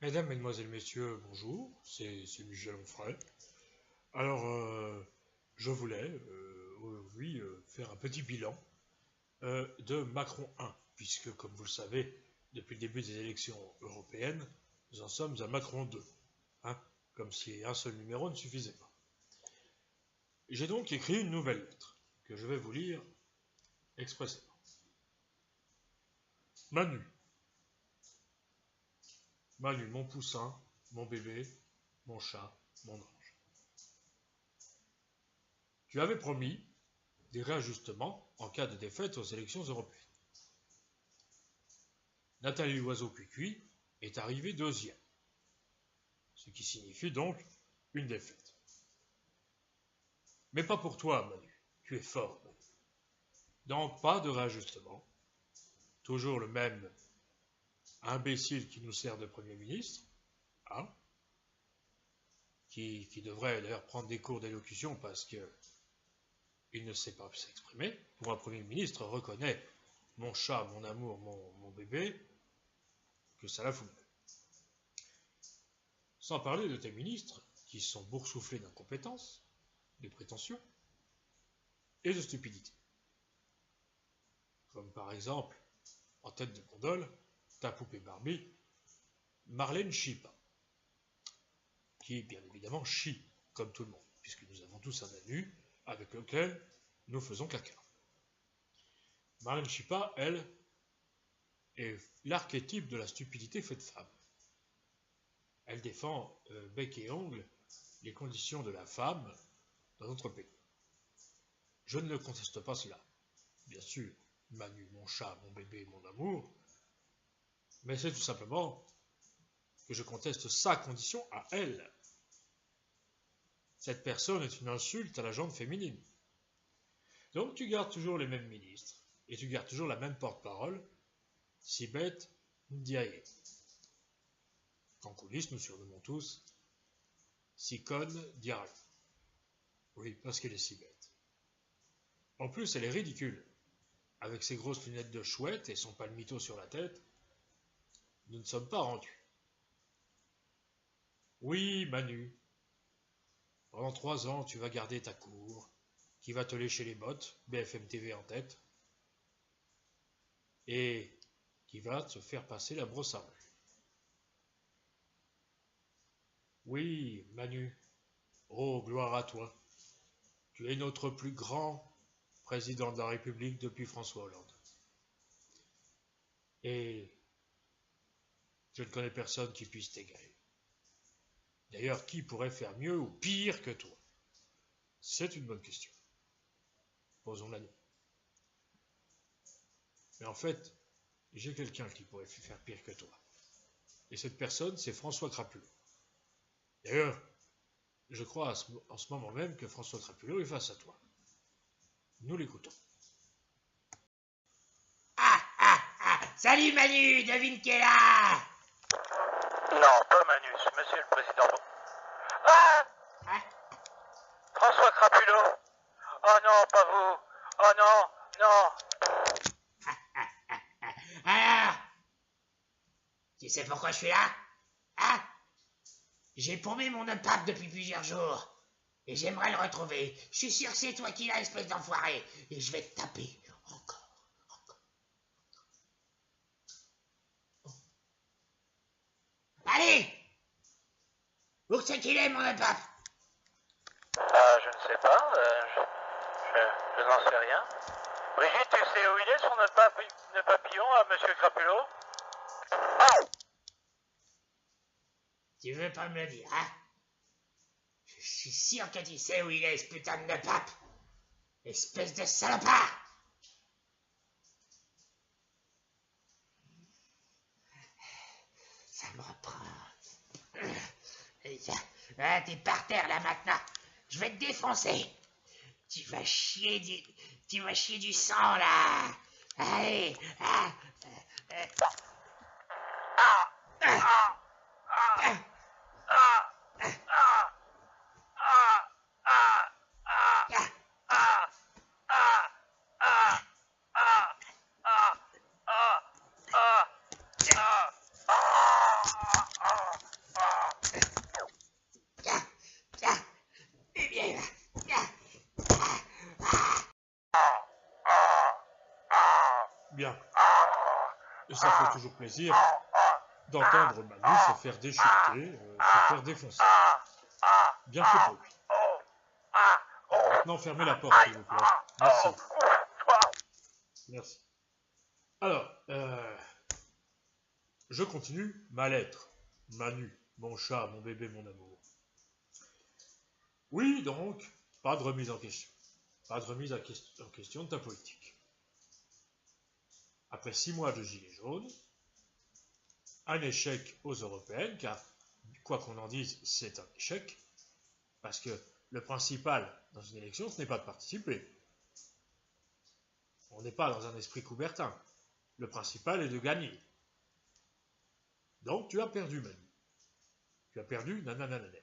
Mesdames, Mesdemoiselles, Messieurs, bonjour, c'est Michel Onfray. Alors, je voulais aujourd'hui faire un petit bilan de Macron 1, puisque, comme vous le savez, depuis le début des élections européennes, nous en sommes à Macron 2, hein, comme si un seul numéro ne suffisait pas. J'ai donc écrit une nouvelle lettre, que je vais vous lire expressément. Manu, mon poussin, mon bébé, mon chat, mon ange. Tu avais promis des réajustements en cas de défaite aux élections européennes. Nathalie Loiseau-Cucuy est arrivée deuxième, ce qui signifie donc une défaite. Mais pas pour toi, Manu. Tu es fort, Manu. Donc pas de réajustement. Toujours le même imbécile qui nous sert de Premier ministre, hein, qui devrait d'ailleurs prendre des cours d'élocution parce qu'il ne sait pas s'exprimer. Pour un Premier ministre, reconnaît mon chat, mon amour, mon bébé, que ça la fout. Sans parler de tes ministres qui sont boursouflés d'incompétence, de prétention et de stupidité. Comme par exemple, en tête de gondole, ta poupée Barbie, Marlène Schiappa, qui bien évidemment chie, comme tout le monde, puisque nous avons tous un anus avec lequel nous faisons caca. Marlène Schiappa, elle, est l'archétype de la stupidité faite femme. Elle défend bec et ongle les conditions de la femme dans notre pays. Je ne le conteste pas cela. Bien sûr, Manu, mon chat, mon bébé, mon amour, mais c'est tout simplement que je conteste sa condition à elle. Cette personne est une insulte à la gente féminine. Donc tu gardes toujours les mêmes ministres, et tu gardes toujours la même porte-parole, Sibeth Ndiaye. Qu'en coulisses, nous surnommons tous Sicone Diarra. Oui, parce qu'elle est si bête. En plus, elle est ridicule. Avec ses grosses lunettes de chouette et son palmito sur la tête, nous ne sommes pas rendus. Oui, Manu, pendant 3 ans, tu vas garder ta cour, qui va te lécher les bottes, BFM TV en tête, et qui va te faire passer la brosse à dents. Oui, Manu, oh, gloire à toi, tu es notre plus grand président de la République depuis François Hollande. Et je ne connais personne qui puisse t'égaler. D'ailleurs, qui pourrait faire mieux ou pire que toi? C'est une bonne question. Posons-la-nous. Mais en fait, j'ai quelqu'un qui pourrait faire pire que toi. Et cette personne, c'est François Crapulot. D'ailleurs, je crois en ce moment même que François Crapulot est face à toi. Nous l'écoutons. Salut Manu, devine qui est là? Non, pas Manu, monsieur le président. Ah! François Crapulot. Oh non, pas vous. Oh non, non. Alors, tu sais pourquoi je suis là? Hein? J'ai paumé mon pape depuis plusieurs jours. Et j'aimerais le retrouver. Je suis sûr que c'est toi qui l'as, espèce d'enfoiré. Et je vais te taper. Encore. Allez! Où c'est qu'il est, mon pape? Je ne sais pas. Je n'en sais rien. Brigitte, tu sais où il est, son nœud papillon à monsieur Crapulot? Oh! Tu veux pas me le dire, hein? Je suis sûr que tu sais où il est, ce putain de pape. Espèce de salopard! Ça me reprend. Ah, t'es par terre là maintenant. Je vais te défoncer. Tu vas chier du sang là. Allez. Et ça fait toujours plaisir d'entendre Manu se faire déchiqueter, se faire défoncer. Bien fait pour lui. Maintenant, fermez la porte, s'il vous plaît. Merci. Merci. Alors, je continue ma lettre. Manu, mon chat, mon bébé, mon amour. Oui, donc, pas de remise en question. Pas de remise en question de ta politique. Après 6 mois de gilets jaunes, un échec aux européennes, car, quoi qu'on en dise, c'est un échec, parce que le principal dans une élection, ce n'est pas de participer. On n'est pas dans un esprit Coubertin. Le principal est de gagner. Donc, tu as perdu, Manu. Tu as perdu, nananananer.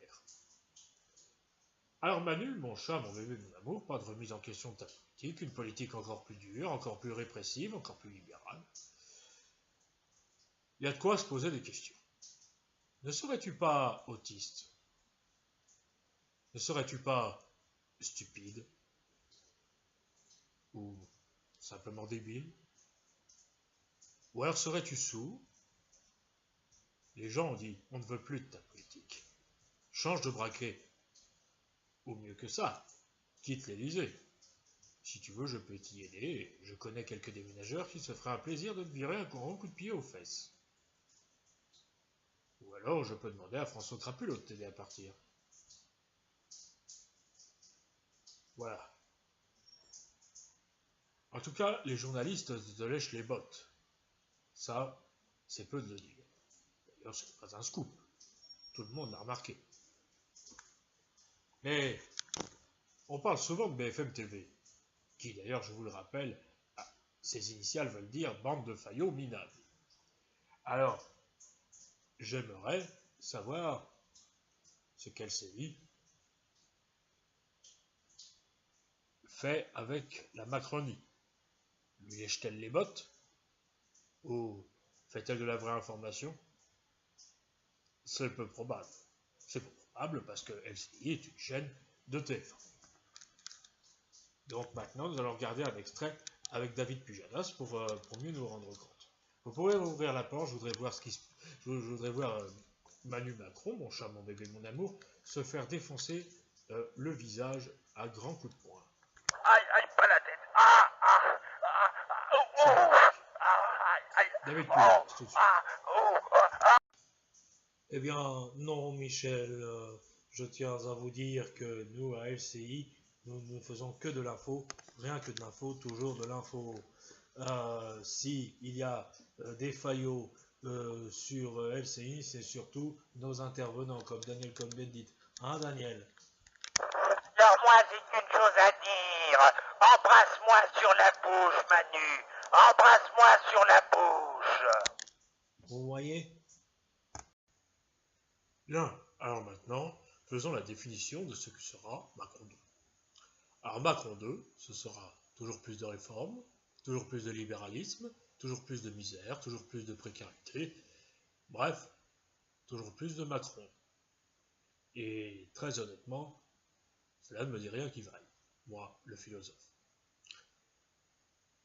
Alors, Manu, mon chat, mon bébé, mon amour, pas de remise en question de ta politique, une politique encore plus dure, encore plus répressive, encore plus libérale. Il y a de quoi se poser des questions. Ne serais-tu pas autiste? Ne serais-tu pas stupide? Ou simplement débile? Ou alors serais-tu sourd? Les gens ont dit, on ne veut plus de ta politique. Change de braquet. Ou mieux que ça, quitte l'Élysée. Si tu veux, je peux t'y aider. Je connais quelques déménageurs qui se feraient un plaisir de te virer un grand coup de pied aux fesses. Ou alors, je peux demander à François Crapulot de t'aider à partir. Voilà. En tout cas, les journalistes te lèchent les bottes. Ça, c'est peu de le dire. D'ailleurs, ce n'est pas un scoop. Tout le monde l'a remarqué. Mais on parle souvent de BFM TV, qui d'ailleurs, je vous le rappelle, ses initiales veulent dire bande de faillots minables. Alors, j'aimerais savoir ce qu'LCI fait avec la Macronie. Lui lèche-t-elle les bottes? Ou fait-elle de la vraie information? C'est peu probable. C'est peu probable parce que LCI est une chaîne de TF1. Donc maintenant, nous allons regarder un extrait avec David Pujadas pour mieux nous rendre compte. Vous pourrez ouvrir la porte, je voudrais voir Manu Macron, mon chat, mon bébé, mon amour, se faire défoncer le visage à grands coups de poing. Aïe, aïe, pas la tête. C'est magnifique. David Pujadas, tout de suite. Eh bien, non, Michel, je tiens à vous dire que nous, à LCI, nous ne faisons que de l'info, rien que de l'info, toujours de l'info. Si il y a des faillots sur LCI, c'est surtout nos intervenants, comme Daniel Cohn-Bendit. Hein, Daniel? Alors moi, j'ai qu'une chose à dire. Embrasse-moi sur la bouche, Manu. Embrasse-moi sur la bouche. Vous voyez? Bien, alors maintenant, faisons la définition de ce que sera Macron 2. Alors Macron 2, ce sera toujours plus de réformes, toujours plus de libéralisme, toujours plus de misère, toujours plus de précarité, bref, toujours plus de Macron. Et très honnêtement, cela ne me dit rien qui vaille, moi, le philosophe.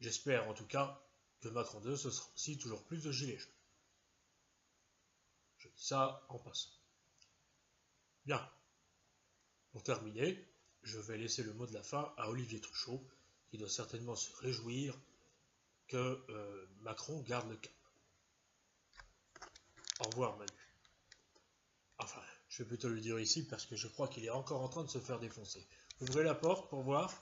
J'espère en tout cas que Macron 2, ce sera aussi toujours plus de gilets jaunes. Je dis ça en passant. Bien. Pour terminer, je vais laisser le mot de la fin à Olivier Truchot, qui doit certainement se réjouir que Macron garde le cap. Au revoir, Manu. Enfin, je vais plutôt le dire ici parce que je crois qu'il est encore en train de se faire défoncer. Ouvrez la porte pour voir.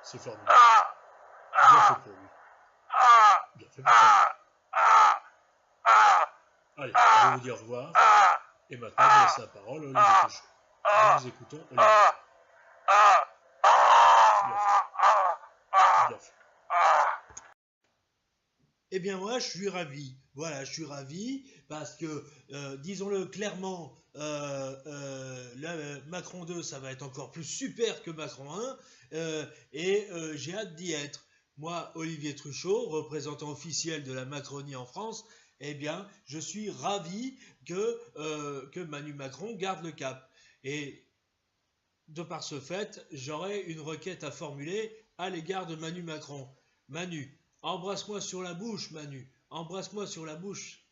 C'est formidable. Bien fait pour lui. Bien fait pour lui. Allez, je vais vous dire au revoir. Et maintenant, je laisse la parole à Olivier Truchot. Nous nous écoutons Olivier. Bien fait. Bien fait. Eh bien moi je suis ravi, voilà je suis ravi parce que disons-le clairement, Macron 2 ça va être encore plus super que Macron 1 et j'ai hâte d'y être. Moi Olivier Truchot, représentant officiel de la Macronie en France, eh bien je suis ravi que Manu Macron garde le cap. Et de par ce fait, j'aurai une requête à formuler à l'égard de Manu Macron. Manu, embrasse-moi sur la bouche, Manu. Embrasse-moi sur la bouche.